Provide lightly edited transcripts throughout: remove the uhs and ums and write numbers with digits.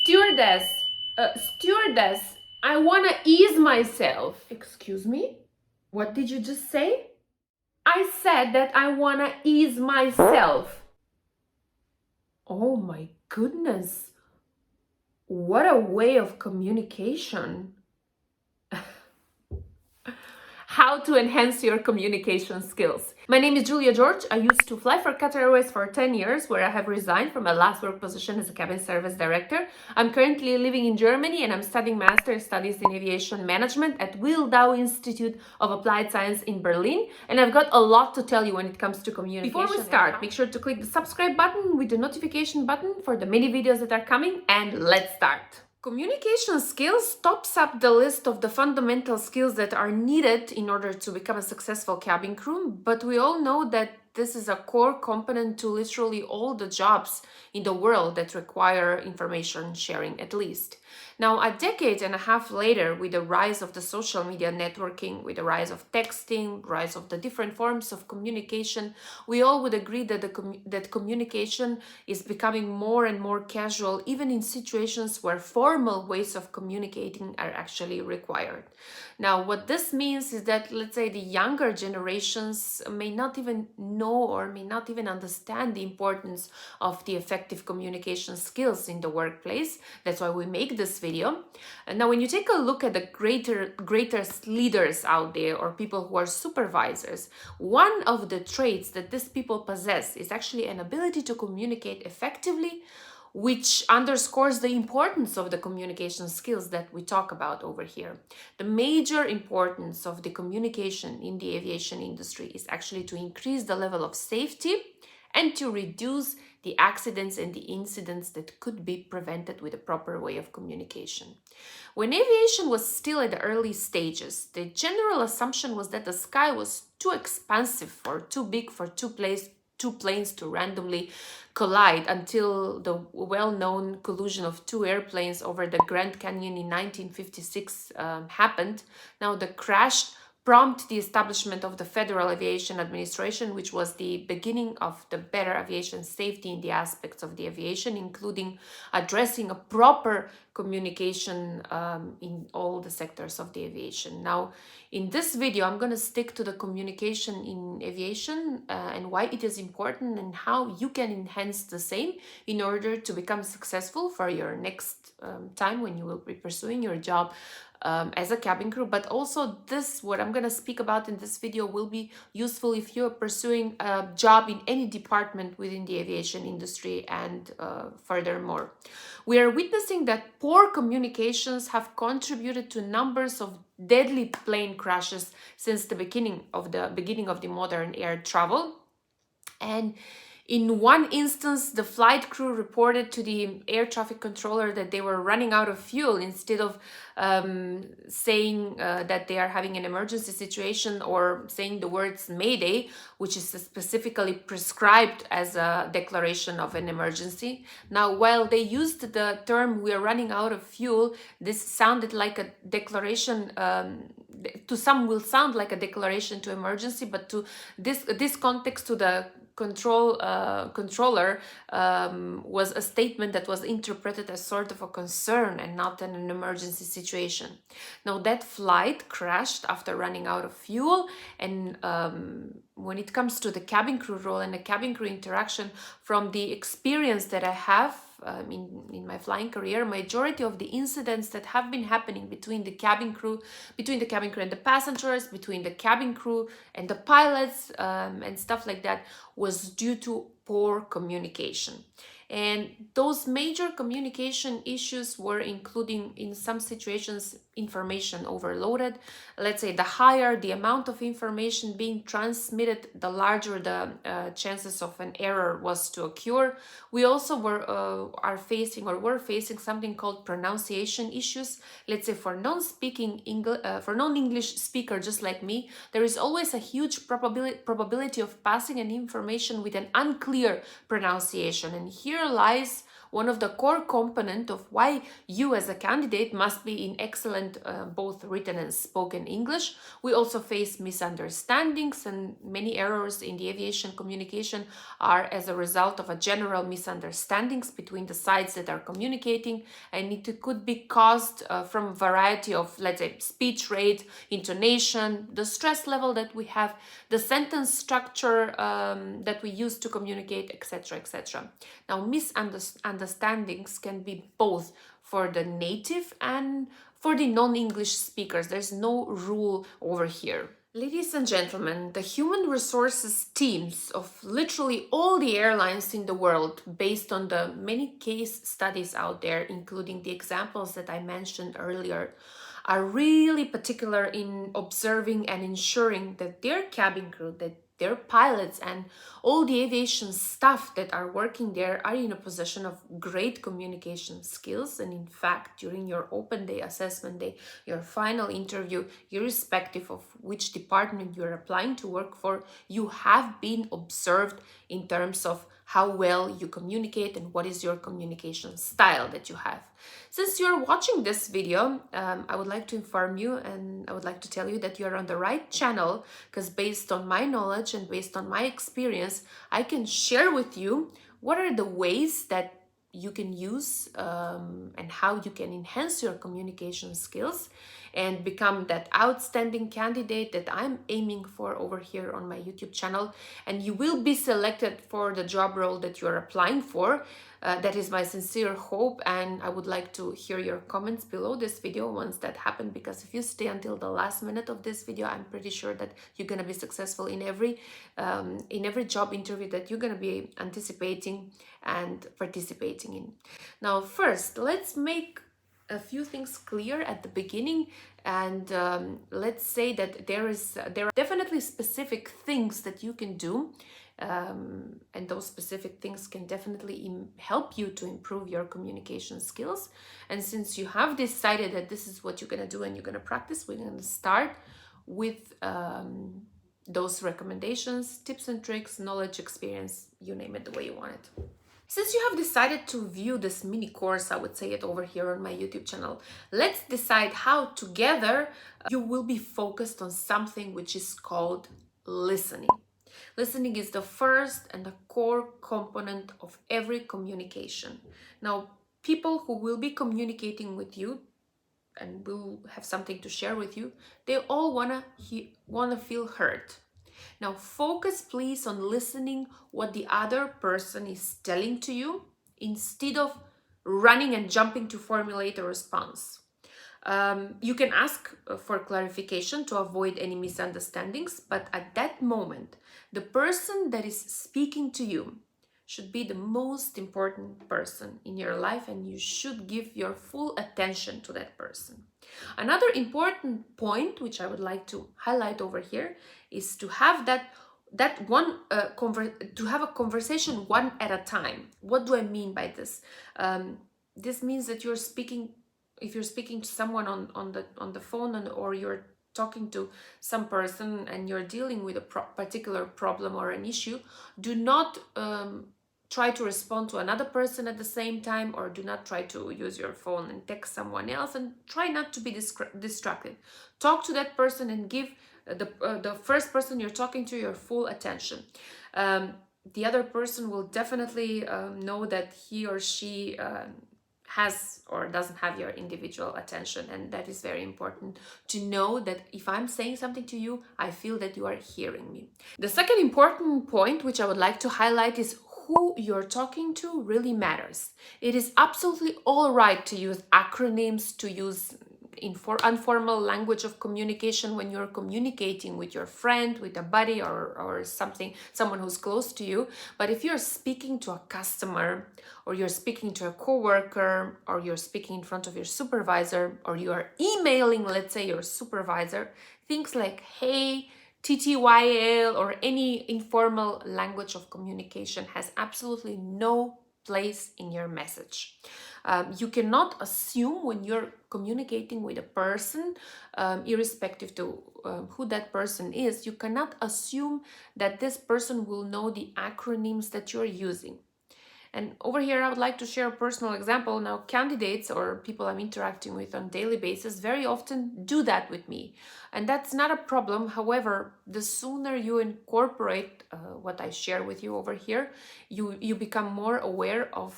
Stewardess, I wanna ease myself. Excuse me? What did you just say? I said that I wanna ease myself. Oh my goodness. What a way of communication. How to enhance your communication skills. My name is Julia George. I used to fly for Qatar Airways for 10 years, where I have resigned from my last work position as a cabin service director. I'm currently living in Germany and I'm studying master's studies in aviation management at Wildau Institute of Applied Science in Berlin. And I've got a lot to tell you when it comes to communication. Before we start, make sure to click the subscribe button with the notification button for the many videos that are coming, and let's start. Communication skills tops up the list of the fundamental skills that are needed in order to become a successful cabin crew, but we all know that this is a core component to literally all the jobs in the world that require information sharing at least. Now, a decade and a half later, with the rise of the social media networking, with the rise of texting, rise of the different forms of communication, we all would agree that that communication is becoming more and more casual, even in situations where formal ways of communicating are actually required. Now, what this means is that, let's say, the younger generations may not even know or may not even understand the importance of the effective communication skills in the workplace. That's why we make this video. And now, when you take a look at the greatest leaders out there, or people who are supervisors, one of the traits that these people possess is actually an ability to communicate effectively, which underscores the importance of the communication skills that we talk about over here. The major importance of the communication in the aviation industry is actually to increase the level of safety and to reduce the accidents and the incidents that could be prevented with a proper way of communication. When aviation was still at the early stages, the general assumption was that the sky was too expansive or too big for two planes to randomly collide, until the well-known collision of two airplanes over the Grand Canyon in 1956 happened. Now, the crash prompted the establishment of the Federal Aviation Administration, which was the beginning of the better aviation safety in the aspects of the aviation, including addressing a proper communication in all the sectors of the aviation. Now, in this video, I'm going to stick to the communication in aviation and why it is important and how you can enhance the same in order to become successful for your next time when you will be pursuing your job as a cabin crew. But also what I'm going to speak about in this video will be useful if you're pursuing a job in any department within the aviation industry. And furthermore, we are witnessing that poor communications have contributed to numbers of deadly plane crashes since the beginning of the modern air travel. And in one instance, the flight crew reported to the air traffic controller that they were running out of fuel, instead of saying that they are having an emergency situation or saying the words Mayday, which is specifically prescribed as a declaration of an emergency. Now, while they used the term "we are running out of fuel," this sounded like a declaration. To some will sound like a declaration to emergency, but to this context, to the controller, was a statement that was interpreted as sort of a concern and not an emergency situation. Now, that flight crashed after running out of fuel, and when it comes to the cabin crew role and the cabin crew interaction, from the experience that I have in my flying career, majority of the incidents that have been happening between the cabin crew and the passengers, between the cabin crew and the pilots, and stuff like that, was due to poor communication. And those major communication issues were including, in some situations, information overloaded. Let's say the higher the amount of information being transmitted, the larger the chances of an error was to occur. We also were facing something called pronunciation issues. Let's say for non-English speaker just like me, there is always a huge probability of passing an information with an unclear pronunciation. And here lies one of the core component of why you as a candidate must be in excellent both written and spoken English. We also face misunderstandings, and many errors in the aviation communication are as a result of a general misunderstandings between the sides that are communicating, and it could be caused from a variety of, let's say, speech rate, intonation, the stress level that we have, the sentence structure that we use to communicate, etc., etc. Now, misunderstandings can be both for the native and for the non-English speakers. There's no rule over here. Ladies and gentlemen, the human resources teams of literally all the airlines in the world, based on the many case studies out there, including the examples that I mentioned earlier, are really particular in observing and ensuring that their cabin crew, that their pilots and all the aviation staff that are working there are in a position of great communication skills. And in fact, during your open day assessment day, your final interview, irrespective of which department you're applying to work for, you have been observed in terms of how well you communicate and what is your communication style that you have. Since you're watching this video, I would like to inform you, and I would like to tell you that you're on the right channel, because based on my knowledge and based on my experience, I can share with you what are the ways that you can use and how you can enhance your communication skills and become that outstanding candidate that I'm aiming for over here on my YouTube channel. And you will be selected for the job role that you're applying for. That is my sincere hope, and I would like to hear your comments below this video once that happens, because if you stay until the last minute of this video, I'm pretty sure that you're gonna be successful in every job interview that you're gonna be anticipating and participating in. Now, first, let's make a few things clear at the beginning, and let's say that there are definitely specific things that you can do, and those specific things can definitely help you to improve your communication skills. And since you have decided that this is what you're going to do and you're going to practice, we're going to start with those recommendations, tips and tricks, knowledge, experience, you name it, the way you want it. Since you have decided to view this mini course, I would say it over here on my YouTube channel, let's decide how together you will be focused on something which is called listening. Listening is the first and the core component of every communication. Now, people who will be communicating with you and will have something to share with you, they all wanna feel heard. Now, focus please on listening what the other person is telling to you instead of running and jumping to formulate a response. You can ask for clarification to avoid any misunderstandings, but at that moment, the person that is speaking to you should be the most important person in your life, and you should give your full attention to that person. Another important point, which I would like to highlight over here, is to have to have a conversation one at a time. What do I mean by this? This means that if you're speaking to someone on the phone, or you're talking to some person and you're dealing with a particular problem or an issue, do not try to respond to another person at the same time, or do not try to use your phone and text someone else, and try not to be distracted. Talk to that person and give the first person you're talking to your full attention. The other person will definitely know that he or she has or doesn't have your individual attention, and that is very important to know that if I'm saying something to you, I feel that you are hearing me. The second important point which I would like to highlight is who you're talking to really matters. It is absolutely all right to use acronyms, to use informal language of communication when you're communicating with your friend, with a buddy, or someone who's close to you. But if you're speaking to a customer, or you're speaking to a coworker, or you're speaking in front of your supervisor, or you are emailing, let's say, your supervisor, things like hey, TTYL, or any informal language of communication has absolutely no place in your message. You cannot assume when you're communicating with a person, irrespective to who that person is, you cannot assume that this person will know the acronyms that you're using. And over here, I would like to share a personal example. Now, candidates or people I'm interacting with on a daily basis very often do that with me. And that's not a problem. However, the sooner you incorporate what I share with you over here, you become more aware of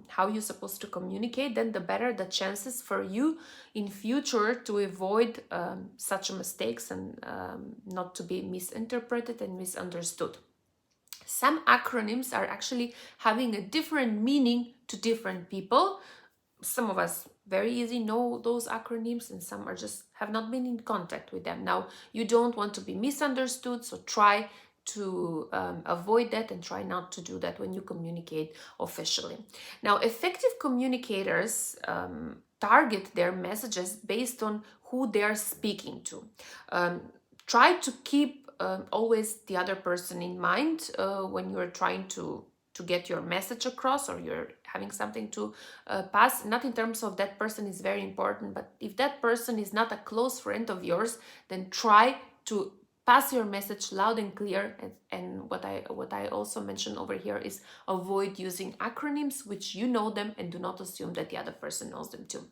how you're supposed to communicate, then the better the chances for you in future to avoid such mistakes and not to be misinterpreted and misunderstood. Some acronyms are actually having a different meaning to different people. Some of us very easy know those acronyms, and some are just have not been in contact with them. Now, you don't want to be misunderstood, so try to avoid that and try not to do that when you communicate officially. Now, effective communicators target their messages based on who they're speaking to. Try to keep always the other person in mind when you're trying to get your message across, or you're having something to pass. Not in terms of that person is very important, but if that person is not a close friend of yours, then try to pass your message loud and clear. And what I also mentioned over here is avoid using acronyms which you know them, and do not assume that the other person knows them too.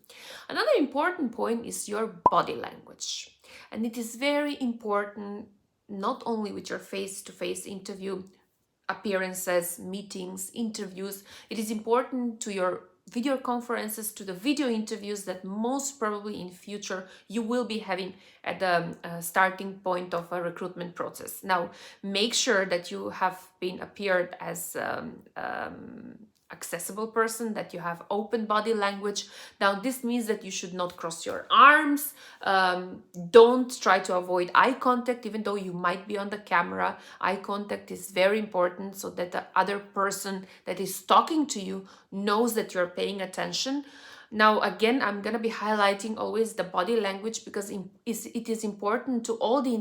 Another important point is your body language, and it is very important not only with your face-to-face interview appearances, meetings, interviews. It is important to your video conferences, to the video interviews that most probably in future you will be having at the starting point of a recruitment process. Now, make sure that you have been appeared as accessible person, that you have open body language. Now, this means that you should not cross your arms. Don't try to avoid eye contact, even though you might be on the camera. Eye contact is very important so that the other person that is talking to you knows that you're paying attention. Now, again, I'm going to be highlighting always the body language because it is important to all the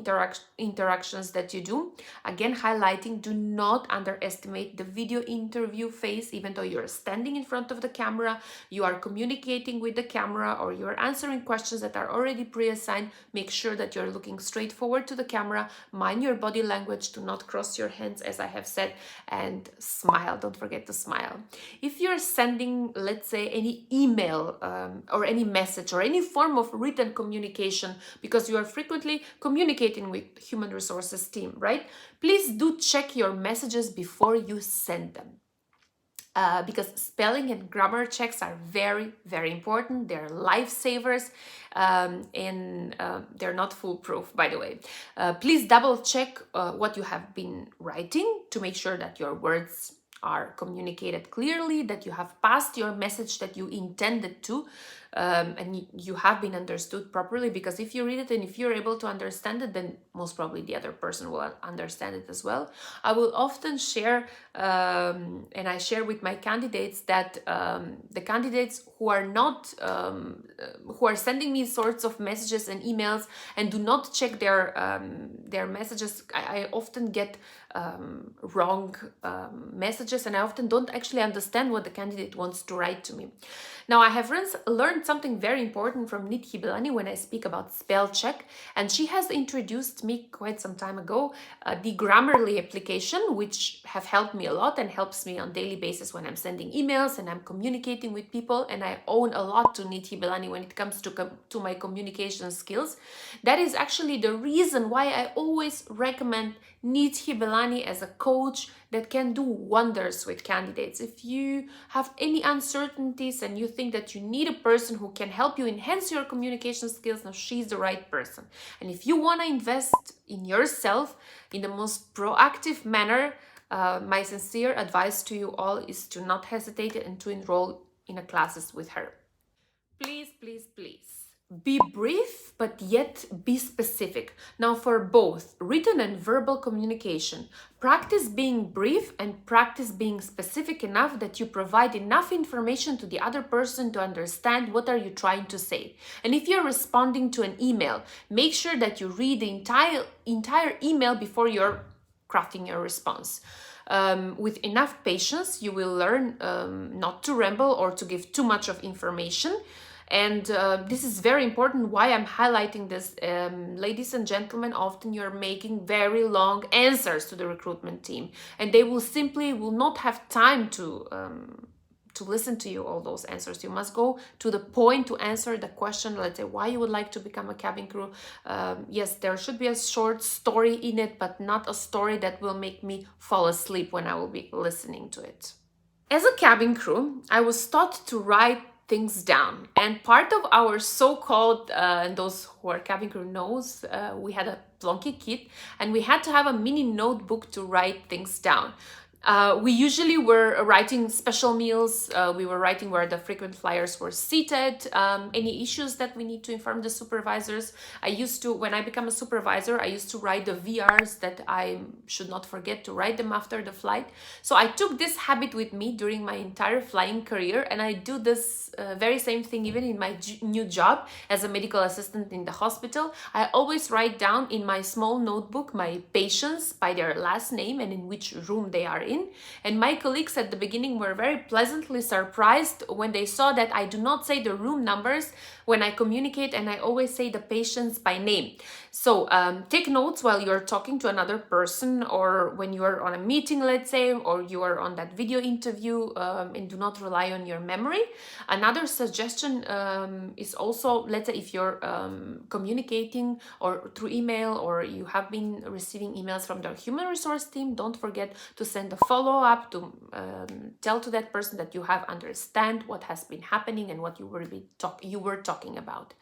interactions that you do. Again, highlighting, do not underestimate the video interview phase. Even though you're standing in front of the camera, you are communicating with the camera, or you're answering questions that are already pre-assigned. Make sure that you're looking straight forward to the camera. Mind your body language. Do not cross your hands, as I have said, and smile. Don't forget to smile. If you're sending, let's say, any email or any message or any form of written communication, because you are frequently communicating with human resources team, right? Please do check your messages before you send them. Because spelling and grammar checks are very, very important. They're lifesavers, and they're not foolproof, by the way. Please double check what you have been writing to make sure that your words are communicated clearly, that you have passed your message that you intended to, and you have been understood properly. Because if you read it and if you're able to understand it, then most probably the other person will understand it as well. I will often share, and I share with my candidates that the candidates who are not, who are sending me sorts of messages and emails and do not check their messages, I often get wrong messages, and I often don't actually understand what the candidate wants to write to me. Now, I have learned something very important from Nit Hibelani when I speak about spell check, and she has introduced me quite some time ago the Grammarly application, which have helped me a lot and helps me on daily basis when I'm sending emails and I'm communicating with people, and I own a lot to Nit Hibelani when it comes to my communication skills. That is actually the reason why I always recommend Nit Hibelani as a coach that can do wonders with candidates. If you have any uncertainties and you think that you need a person who can help you enhance your communication skills, now she's the right person. And if you want to invest in yourself in the most proactive manner, my sincere advice to you all is to not hesitate and to enroll in a classes with her. Please, please, please. Be brief, but yet be specific. Now, for both written and verbal communication, practice being brief and practice being specific enough that you provide enough information to the other person to understand what are you trying to say. And if you're responding to an email, make sure that you read the entire email before you're crafting your response. With enough patience, you will learn not to ramble or to give too much of information. And this is very important why I'm highlighting this. Ladies and gentlemen, often you're making very long answers to the recruitment team, and they will not have time to listen to you all those answers. You must go to the point to answer the question. Let's say why you would like to become a cabin crew. Yes, there should be a short story in it, but not a story that will make me fall asleep when I will be listening to it. As a cabin crew, I was taught to write things down, and part of our so-called and those who are cabin crew knows, we had a plonky kit, and we had to have a mini notebook to write things down. We usually were writing special meals. We were writing where the frequent flyers were seated, any issues that we need to inform the supervisors. When I become a supervisor, I used to write the VRs that I should not forget to write them after the flight. So I took this habit with me during my entire flying career, and I do this very same thing even in my new job as a medical assistant in the hospital. I always write down in my small notebook my patients by their last name and in which room they are in. And my colleagues at the beginning were very pleasantly surprised when they saw that I do not say the room numbers when I communicate, and I always say the patients by name. So take notes while you're talking to another person, or when you are on a meeting, let's say, or you are on that video interview, and do not rely on your memory. Another suggestion is also, let's say if you're communicating or through email, or you have been receiving emails from the human resource team, don't forget to send a follow-up to tell to that person that you have understand what has been happening and what you were talking about.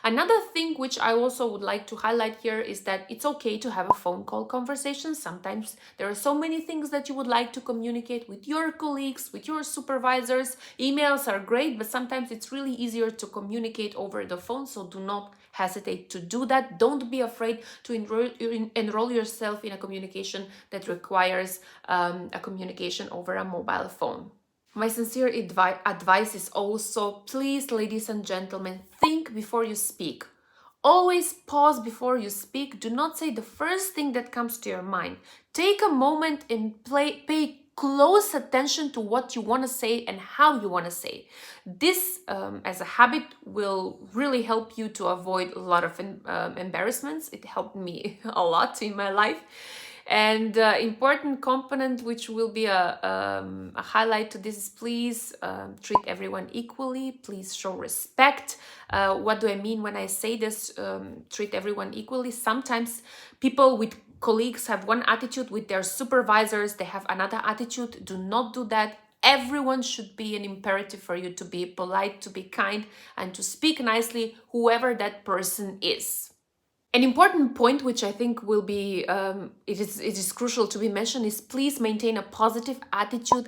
Another thing which I also would like to highlight here is that it's okay to have a phone call conversation. Sometimes there are so many things that you would like to communicate with your colleagues, with your supervisors. Emails are great, but sometimes it's really easier to communicate over the phone, so do not hesitate to do that. Don't be afraid to enroll yourself in a communication that requires a communication over a mobile phone. My sincere advice is also, please, ladies and gentlemen, think before you speak. Always pause before you speak. Do not say the first thing that comes to your mind. Take a moment and pay close attention to what you want to say and how you want to say. This, as a habit, will really help you to avoid a lot of embarrassments. It helped me a lot in my life. And important component which will be a highlight to this is please treat everyone equally. Please show respect. What do I mean when I say this? Treat everyone equally. Sometimes people with colleagues have one attitude, with their supervisors they have another attitude. Do not do that. Everyone should be an imperative for you to be polite, to be kind, and to speak nicely, whoever that person is. An important point, which I think will be, it is crucial to be mentioned, is please maintain a positive attitude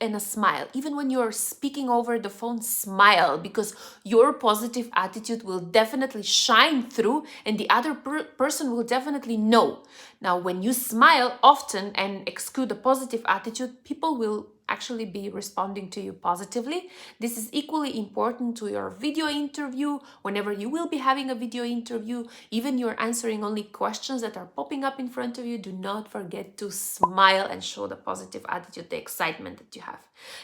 and a smile. Even when you're speaking over the phone, smile, because your positive attitude will definitely shine through and the other person will definitely know. Now, when you smile often and exude a positive attitude, people will actually be responding to you positively. This is equally important to your video interview. Whenever you will be having a video interview, even you're answering only questions that are popping up in front of you, do not forget to smile and show the positive attitude, the excitement that you have.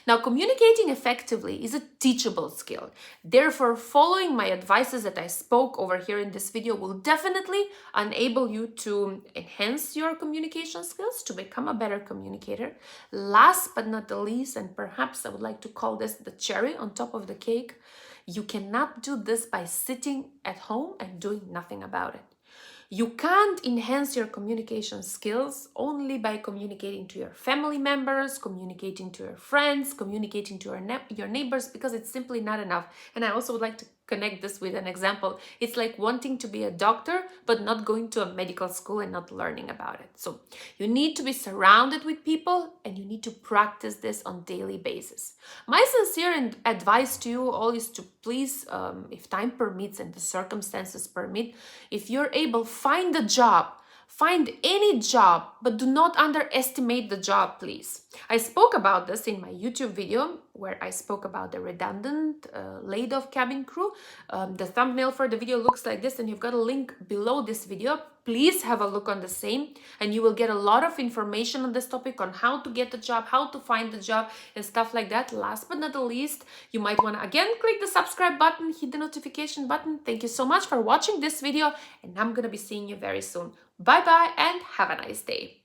Now, communicating effectively is a teachable skill. Therefore, following my advices that I spoke over here in this video will definitely enable you to enhance your communication skills, to become a better communicator. Last but not the least, and perhaps I would like to call this the cherry on top of the cake, you cannot do this by sitting at home and doing nothing about it. You can't enhance your communication skills only by communicating to your family members, communicating to your friends, communicating to your neighbors, because it's simply not enough. And I also would like to connect this with an example. It's like wanting to be a doctor, but not going to a medical school and not learning about it. So you need to be surrounded with people and you need to practice this on a daily basis. My sincere advice to you all is to please, if time permits and the circumstances permit, if you're able, find a job. Find any job, but do not underestimate the job, please. I spoke about this in my YouTube video. where I spoke about the redundant laid-off cabin crew. The thumbnail for the video looks like this, and you've got a link below this video. Please have a look on the same, and you will get a lot of information on this topic, on how to get the job, how to find the job, and stuff like that. Last but not the least, you might want to again click the subscribe button, hit the notification button. Thank you so much for watching this video, and I'm gonna be seeing you very soon. Bye bye and have a nice day.